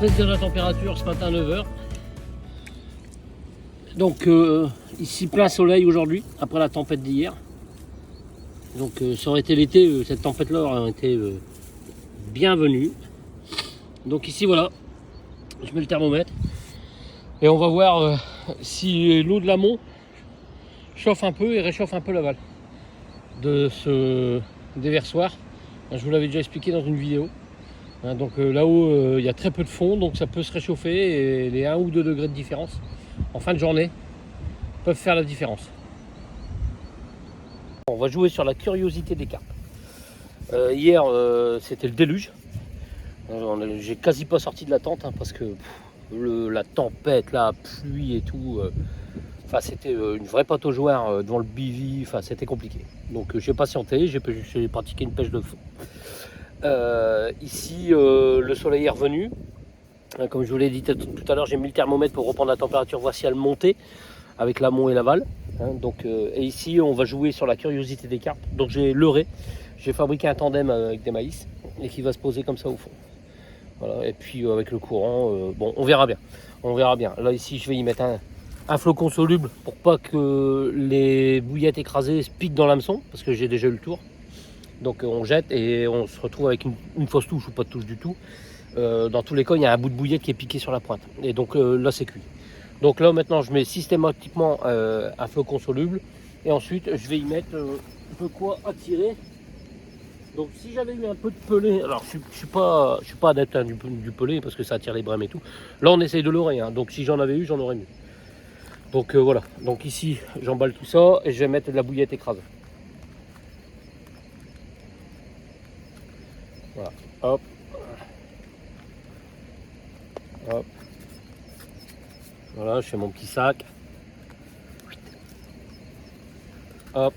prise de la température ce matin à 9h. Donc ici plein soleil aujourd'hui, après la tempête d'hier. Donc ça aurait été l'été, cette tempête-là aurait été bienvenue. Donc ici voilà, je mets le thermomètre. Et on va voir si l'eau de l'amont chauffe un peu et réchauffe un peu l'aval de ce déversoir. Je vous l'avais déjà expliqué dans une vidéo. Donc là-haut, il y a très peu de fond, donc ça peut se réchauffer et les 1 ou 2 degrés de différence en fin de journée peuvent faire la différence. On va jouer sur la curiosité des carpes. Hier, c'était le déluge. J'ai quasi pas sorti de la tente parce que la tempête, la pluie et tout, c'était une vraie pâte aux joueurs devant le bivy, c'était compliqué. Donc j'ai patienté, j'ai pratiqué une pêche de fond. Ici, le soleil est revenu. Comme je vous l'ai dit tout à l'heure, j'ai mis le thermomètre pour reprendre la température, voir si elle montait avec l'amont et l'aval. Et ici, on va jouer sur la curiosité des carpes. Donc j'ai leurré, j'ai fabriqué un tandem avec des maïs et qui va se poser comme ça au fond. Voilà. Et puis avec le courant, bon, on verra bien. On verra bien. Là ici, je vais y mettre un flocon soluble pour pas que les bouillettes écrasées se piquent dans l'hameçon, parce que j'ai déjà eu le tour. Donc on jette et on se retrouve avec une fausse touche ou pas de touche du tout. Dans tous les cas, il y a un bout de bouillette qui est piqué sur la pointe. Et donc là, c'est cuit. Donc là, maintenant, je mets systématiquement un flocon soluble. Et ensuite, je vais y mettre de quoi attirer. Donc si j'avais eu un peu de pelé, alors je suis pas adepte du pelé parce que ça attire les brèmes et tout. Là, on essaye de l'oreille. Donc si j'en avais eu, j'en aurais mis. Donc voilà. Donc ici, j'emballe tout ça et je vais mettre de la bouillette écrasée. Voilà, hop, hop, voilà, je fais mon petit sac, hop,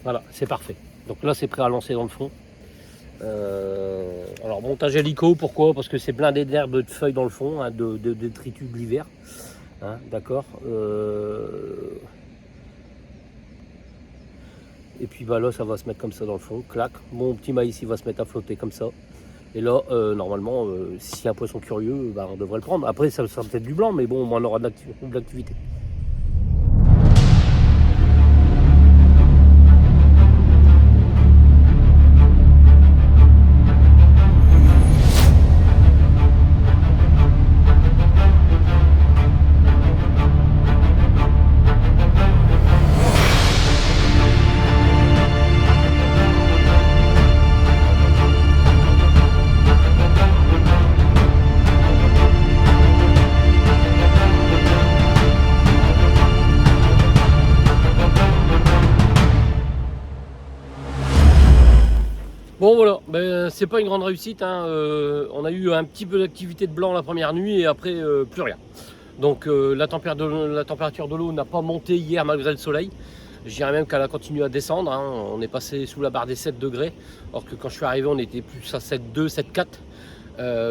voilà, c'est parfait. Donc là, c'est prêt à lancer dans le fond. Alors, montage hélico, pourquoi? Parce que c'est blindé d'herbes, de feuilles dans le fond, de détritus de l'hiver, d'accord. Et puis là, ça va se mettre comme ça dans le fond, clac. Mon petit maïs, il va se mettre à flotter comme ça. Et là, normalement, s'il y a un poisson curieux, on devrait le prendre. Après, ça sera peut-être du blanc, mais bon, on aura de l'activité. Bon voilà, c'est pas une grande réussite, on a eu un petit peu d'activité de blanc la première nuit et après plus rien. Donc la température de l'eau n'a pas monté hier malgré le soleil. Je dirais même qu'elle a continué à descendre, on est passé sous la barre des 7 degrés, alors que quand je suis arrivé on était plus à 7,2, 7,4.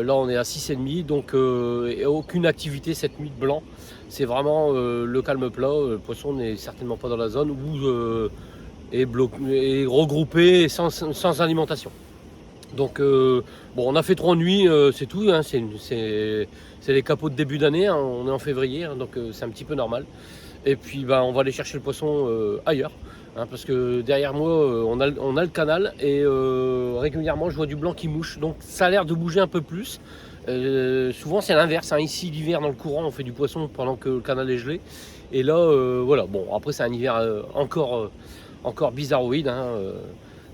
Là on est à 6,5, donc aucune activité cette nuit de blanc. C'est vraiment le calme plat, le poisson n'est certainement pas dans la zone où... Et regroupé sans alimentation. Donc on a fait 3 nuits, c'est tout, c'est les capots de début d'année, on est en février, donc c'est un petit peu normal. Et puis on va aller chercher le poisson ailleurs, parce que derrière moi on a le canal et régulièrement je vois du blanc qui mouche, donc ça a l'air de bouger un peu plus. Souvent c'est l'inverse, ici l'hiver dans le courant on fait du poisson pendant que le canal est gelé. Et là voilà, bon après c'est un hiver encore bizarroïde,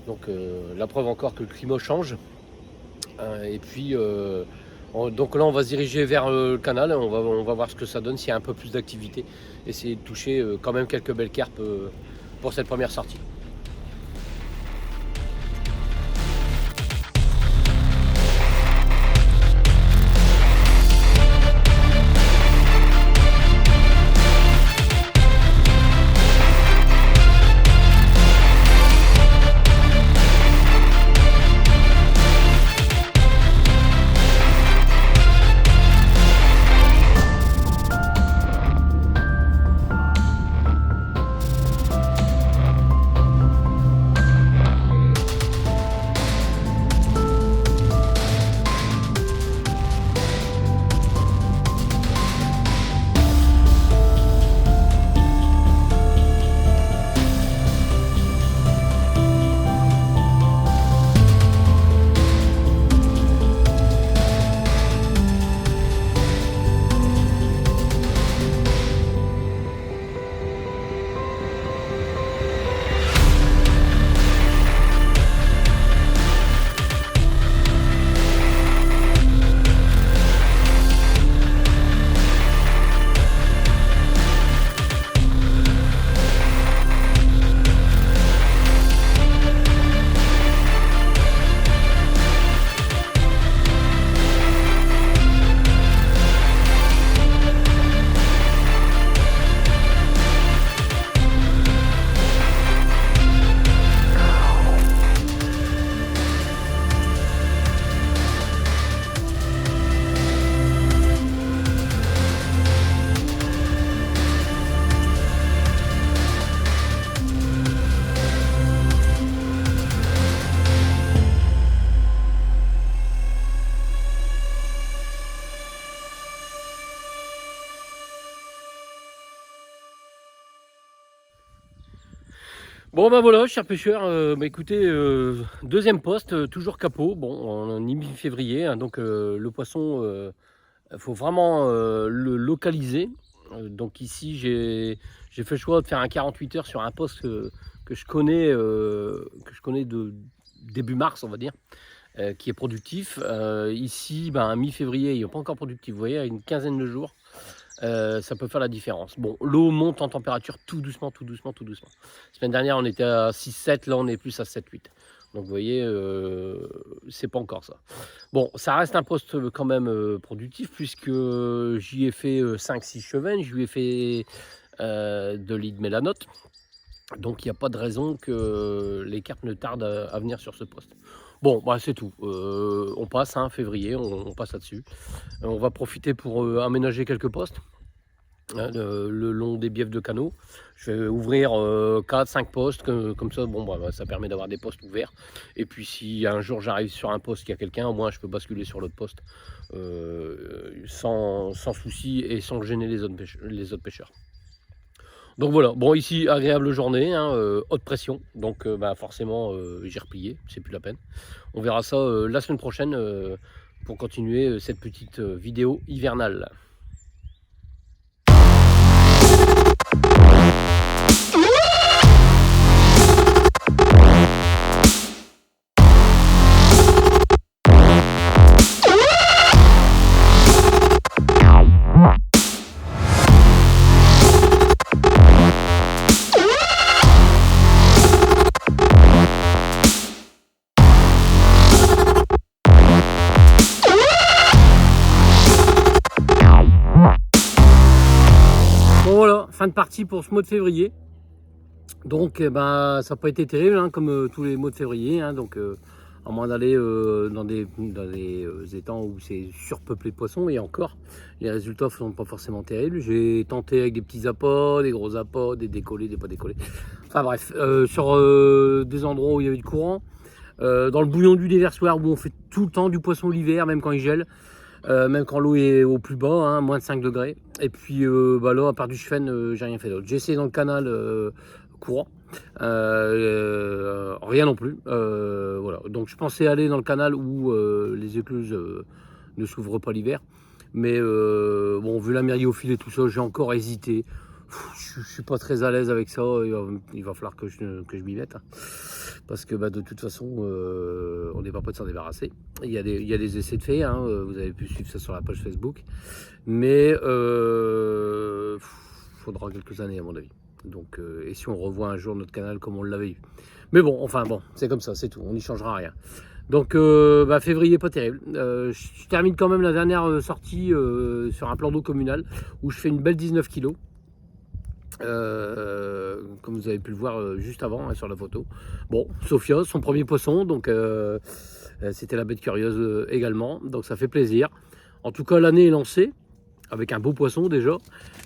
donc la preuve encore que le climat change. Et puis donc là on va se diriger vers le canal, on va voir ce que ça donne, s'il y a un peu plus d'activité, essayer de toucher quand même quelques belles carpes pour cette première sortie. Bon bah voilà, chers pêcheurs, bah écoutez, deuxième poste, toujours capot. Bon, on est mi-février, hein, donc le poisson, il faut vraiment le localiser. Donc ici, j'ai fait le choix de faire un 48 heures sur un poste que je connais de début mars, on va dire, qui est productif. Ici, ben, mi-février, il n'est pas encore productif. Vous voyez, à une quinzaine de jours, ça peut faire la différence. Bon, l'eau monte en température tout doucement, tout doucement, tout doucement. La semaine dernière, on était à 6-7, là, on est plus à 7-8. Donc, vous voyez, c'est pas encore ça. Bon, ça reste un poste quand même productif, puisque j'y ai fait 5-6 chevennes, je lui ai fait de l'île de mélanote. Donc, il n'y a pas de raison que les carpes ne tardent à venir sur ce poste. Bon, bah, c'est tout. On passe, hein, février, on passe là-dessus. On va profiter pour aménager quelques postes, hein, le long des biefs de canaux. Je vais ouvrir 4-5 postes, comme ça, bon, bah, ça permet d'avoir des postes ouverts. Et puis si un jour j'arrive sur un poste, il y a quelqu'un, au moins je peux basculer sur l'autre poste sans souci et sans gêner les autres pêcheurs. Donc voilà, bon ici, agréable journée, hein, haute pression, donc bah, forcément j'ai replié, c'est plus la peine. On verra ça la semaine prochaine pour continuer cette petite vidéo hivernale. Bon voilà, fin de partie pour ce mois de février. Donc ben, ça n'a pas été terrible, hein, comme tous les mois de février, hein, donc à moins d'aller dans des étangs où c'est surpeuplé de poissons, et encore, les résultats ne sont pas forcément terribles. J'ai tenté avec des petits appâts, des gros appâts, des décollés, des pas décollés. Enfin bref, sur des endroits où il y avait du courant, dans le bouillon du déversoir où on fait tout le temps du poisson l'hiver, même quand il gèle. Même quand l'eau est au plus bas, hein, moins de 5 degrés. Et puis bah là, à part du chefn, j'ai rien fait d'autre. J'ai essayé dans le canal courant, rien non plus. Voilà. Donc je pensais aller dans le canal où les écluses ne s'ouvrent pas l'hiver. Mais bon, vu la mériophile et tout ça, j'ai encore hésité. Je suis pas très à l'aise avec ça. Il va falloir que je m'y mette, hein. Parce que bah, de toute façon, on n'est pas prêt de s'en débarrasser. Il y a des essais de fait, hein, vous avez pu suivre ça sur la page Facebook. Mais faudra quelques années à mon avis. Donc, et si on revoit un jour notre canal comme on l'avait eu. Mais bon, enfin bon, c'est comme ça, c'est tout, on n'y changera rien. Donc bah, février pas terrible. Je termine quand même la dernière sortie sur un plan d'eau communal où je fais une belle 19 kg. Comme vous avez pu le voir juste avant, hein, sur la photo. Bon, Sophia, son premier poisson, donc c'était la bête curieuse également, donc ça fait plaisir. En tout cas, l'année est lancée avec un beau poisson déjà.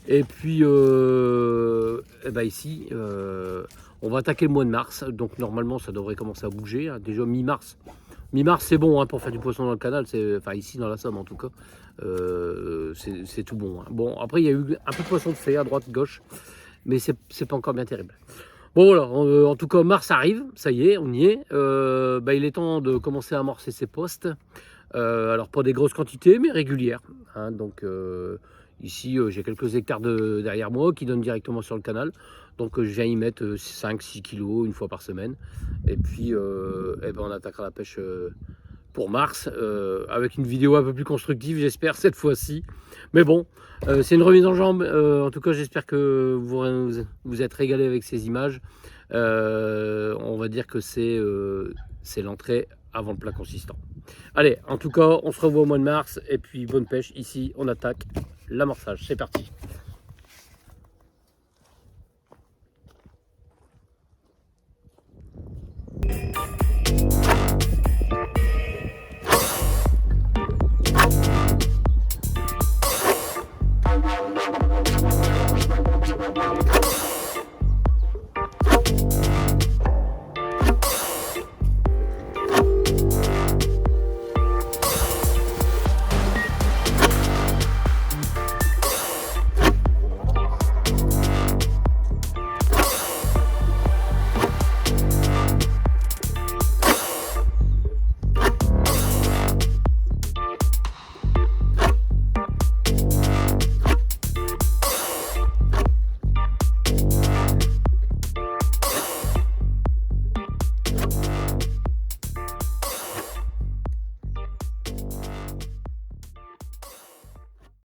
Et puis et ben ici, on va attaquer le mois de mars, donc normalement ça devrait commencer à bouger, hein. Déjà mi-mars. Mi-mars c'est bon, hein, pour faire du poisson dans le canal, enfin ici dans la Somme en tout cas, c'est tout bon, hein. Bon, après il y a eu un peu de poisson de fait à droite gauche, mais c'est pas encore bien terrible. Bon voilà, en tout cas mars arrive, ça y est, on y est. Bah, il est temps de commencer à amorcer ses postes. Alors pas des grosses quantités, mais régulières, hein. Donc ici j'ai quelques hectares derrière moi qui donnent directement sur le canal. Donc je viens y mettre 5-6 kilos une fois par semaine. Et puis eh ben, on attaquera la pêche pour mars, avec une vidéo un peu plus constructive, j'espère, cette fois-ci. Mais bon, c'est une remise en jambe. En tout cas, j'espère que vous êtes régalés avec ces images. On va dire que c'est l'entrée avant le plat consistant. Allez, en tout cas, on se revoit au mois de mars. Et puis, bonne pêche. Ici, on attaque l'amorçage. C'est parti.